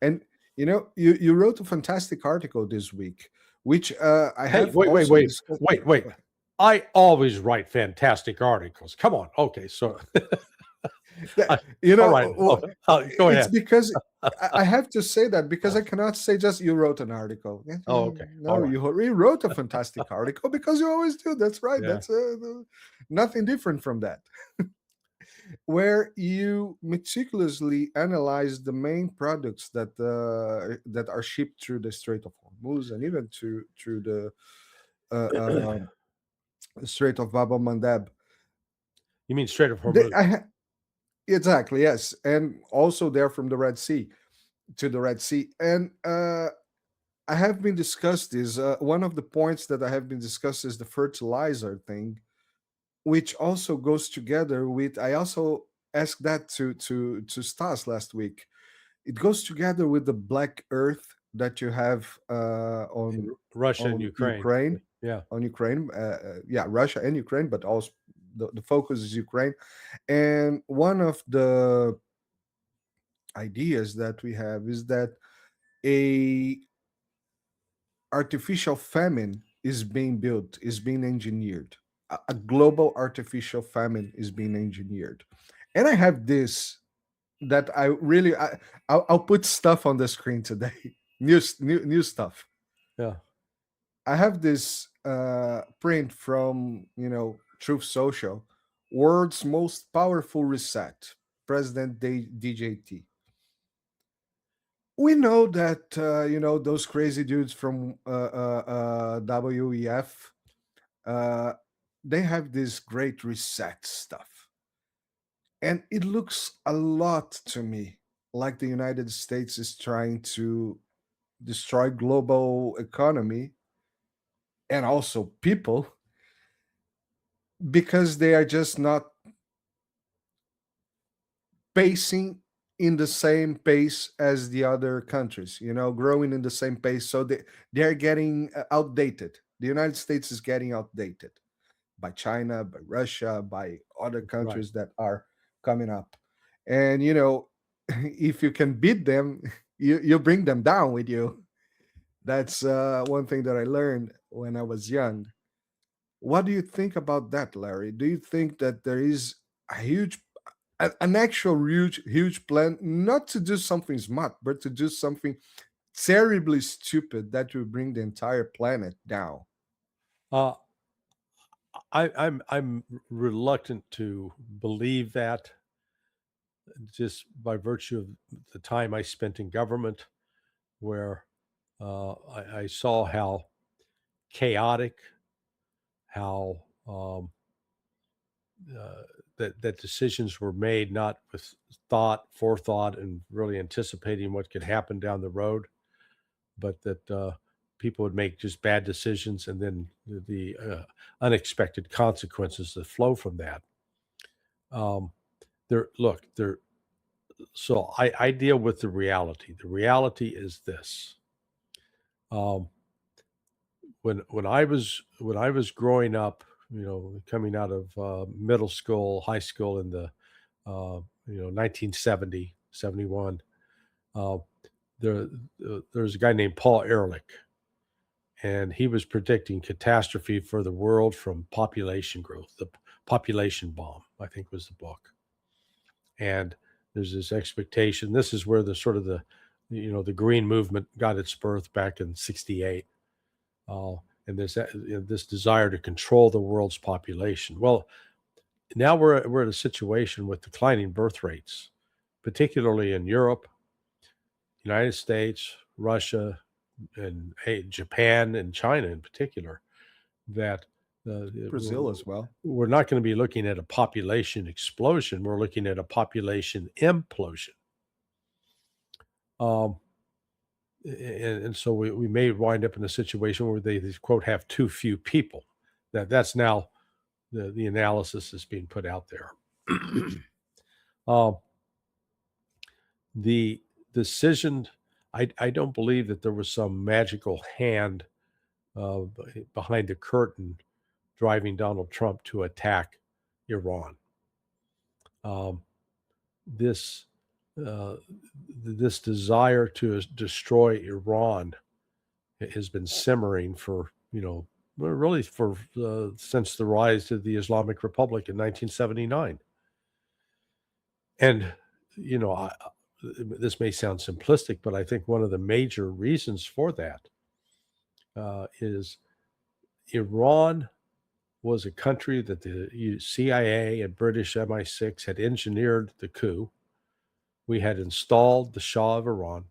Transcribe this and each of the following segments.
And you wrote a fantastic article this week, which I Hey, have wait, also wait. discussed. I always write fantastic articles. Come on. Okay, so all right. Go It's ahead. because I have to say that because I cannot say just you wrote an article. Oh, okay. No, you wrote a fantastic article because you always do. That's right. Yeah. That's nothing different from that. Where you meticulously analyze the main products that are shipped through the Strait of Hormuz and even through the Strait of Bab el-Mandeb. You mean Strait of Hormuz? Exactly, yes, and also there from the Red Sea to the Red Sea. And I have been discussed this. One of the points that I have been discussed is the fertilizer thing, which also goes together with. I also asked that to Stas last week. It goes together with the black earth that you have on Russia and Ukraine. Ukraine. Yeah, on Ukraine. Russia and Ukraine, but also the focus is Ukraine. And one of the ideas that we have is that a artificial famine is being built, is being engineered. A global artificial famine is being engineered. And I have this that I'll put stuff on the screen today. New stuff. Yeah. I have this print from Truth Social, world's most powerful reset, President DJT. We know that those crazy dudes from WEF, they have this great reset stuff, and it looks a lot to me like the United States is trying to destroy global economy and also people because they are just not pacing in the same pace as the other countries, growing in the same pace. So they're getting outdated. The United States is getting outdated by China, by Russia, by other countries that are coming up. And, if you can beat them, you bring them down with you. That's one thing that I learned when I was young. What do you think about that, Larry? Do you think that there is an actual huge plan, not to do something smart, but to do something terribly stupid that will bring the entire planet down? I'm reluctant to believe that, just by virtue of the time I spent in government, where I saw how chaotic, how that decisions were made not with forethought, and really anticipating what could happen down the road, but that people would make just bad decisions, and then the unexpected consequences that flow from that. So I deal with the reality. The reality is this. When I was growing up, coming out of middle school, high school in the 1970, 71, there's a guy named Paul Ehrlich, and he was predicting catastrophe for the world from population growth. The Population Bomb, I think, was the book. And there's this expectation. This is where the green movement got its birth back in '68. And this desire to control the world's population. Well, now we're at a situation with declining birth rates, particularly in Europe, United States, Russia, and Japan and China in particular, that Brazil as well. We're not going to be looking at a population explosion. We're looking at a population implosion. And so we may wind up in a situation where they quote have too few people. That's now the analysis that's being put out there. The decision, I don't believe that there was some magical hand behind the curtain driving Donald Trump to attack Iran. This uh, this desire to destroy Iran has been simmering for, well, really for since the rise of the Islamic Republic in 1979. And, you know, this may sound simplistic, but I think one of the major reasons for that is Iran was a country that the CIA and British MI6 had engineered the coup. We had installed the Shah of Iran.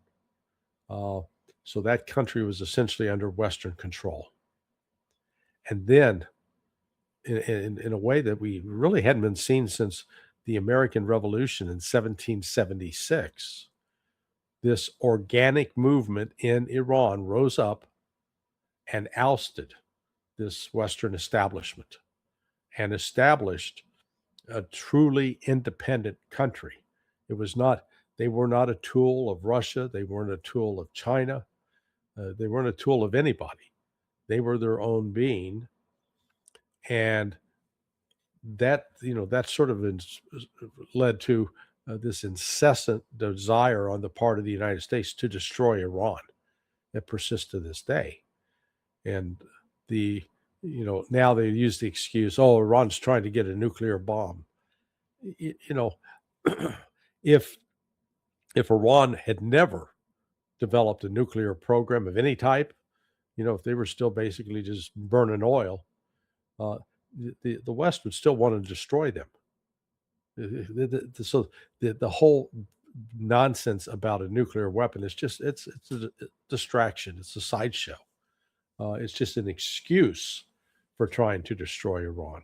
So that country was essentially under Western control. And then, in a way that we really hadn't been seen since the American Revolution in 1776, this organic movement in Iran rose up and ousted this Western establishment and established a truly independent country. It was not, they were not a tool of Russia. They weren't a tool of China. They weren't a tool of anybody. They were their own being. And that sort of led to this incessant desire on the part of the United States to destroy Iran that persists to this day. And now they use the excuse, oh, Iran's trying to get a nuclear bomb. You know, if Iran had never developed a nuclear program of any type, if they were still basically just burning oil, the West would still want to destroy them. So the whole nonsense about a nuclear weapon is just it's a distraction. It's a sideshow. It's just an excuse for trying to destroy Iran.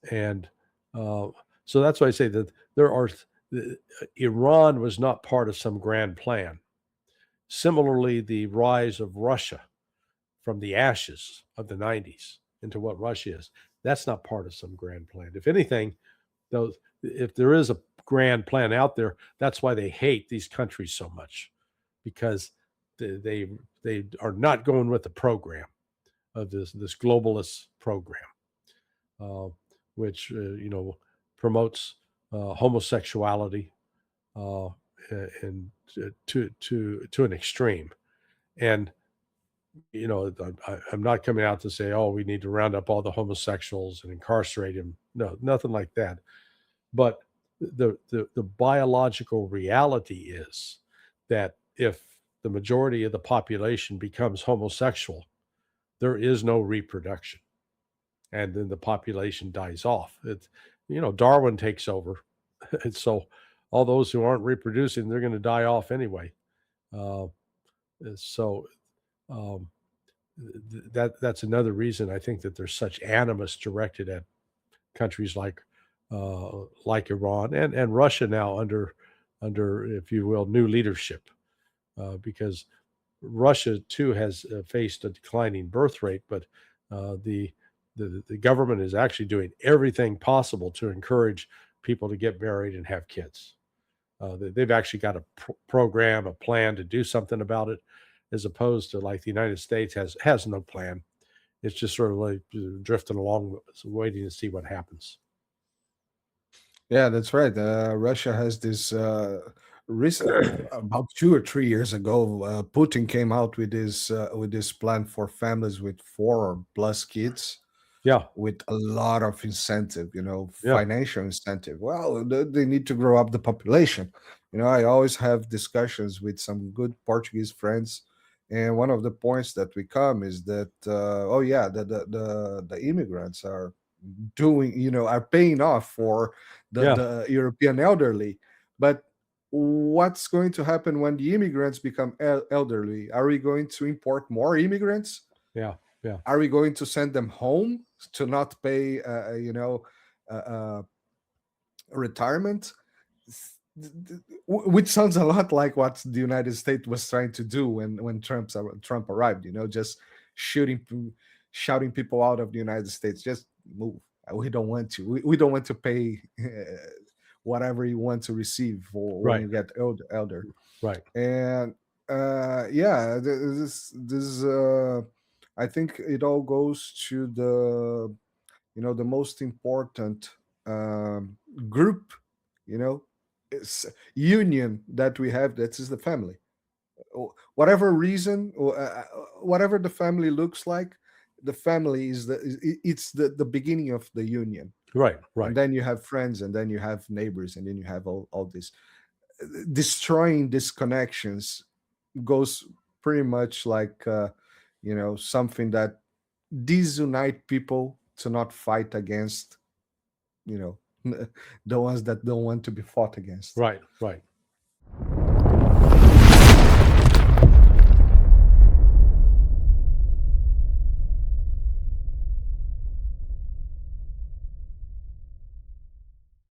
And so that's why I say that Iran was not part of some grand plan. Similarly, the rise of Russia from the ashes of the 90s into what Russia is, that's not part of some grand plan. If anything, if there is a grand plan out there, that's why they hate these countries so much, because they are not going with the program of this globalist program, which promotes homosexuality and to an extreme. And I'm not coming out to say, oh, we need to round up all the homosexuals and incarcerate them. No, nothing like that. But the biological reality is that if the majority of the population becomes homosexual, there is no reproduction, and then the population dies off. Darwin takes over, and so all those who aren't reproducing, they're going to die off anyway. Uh, so um, that's another reason I think that there's such animus directed at countries like Iran and Russia now under, if you will, new leadership, because Russia too has faced a declining birth rate, but the government is actually doing everything possible to encourage people to get married and have kids. They've actually got a program, a plan to do something about it, as opposed to like the United States has no plan. It's just sort of like drifting along, waiting to see what happens. Yeah, that's right. Russia has this recent, about 2 or 3 years ago. Putin came out with this plan for families with 4 or plus kids, Yeah, with a lot of incentive, yeah, financial incentive. Well, they need to grow up the population. I always have discussions with some good Portuguese friends, and one of the points that we come is that, oh yeah, the immigrants are paying off for yeah, the European elderly. But what's going to happen when the immigrants become elderly? Are we going to import more immigrants? yeah, yeah, Are we going to send them home to not pay uh, uh, retirement? Which sounds a lot like what the United States was trying to do when Trump arrived. Just shooting shouting people out of the United States. Just move. We don't want to. We don't want to pay whatever you want to receive for when right, you get elder. right. And yeah, this I think it all goes to the most important group, you know union that we have, that is the family. Whatever reason, or whatever the family looks like, the family is it's the beginning of the union. Right. And then you have friends, and then you have neighbors, and then you have all this. Destroying these connections goes pretty much like something that disunite people to not fight against the ones that don't want to be fought against. Right.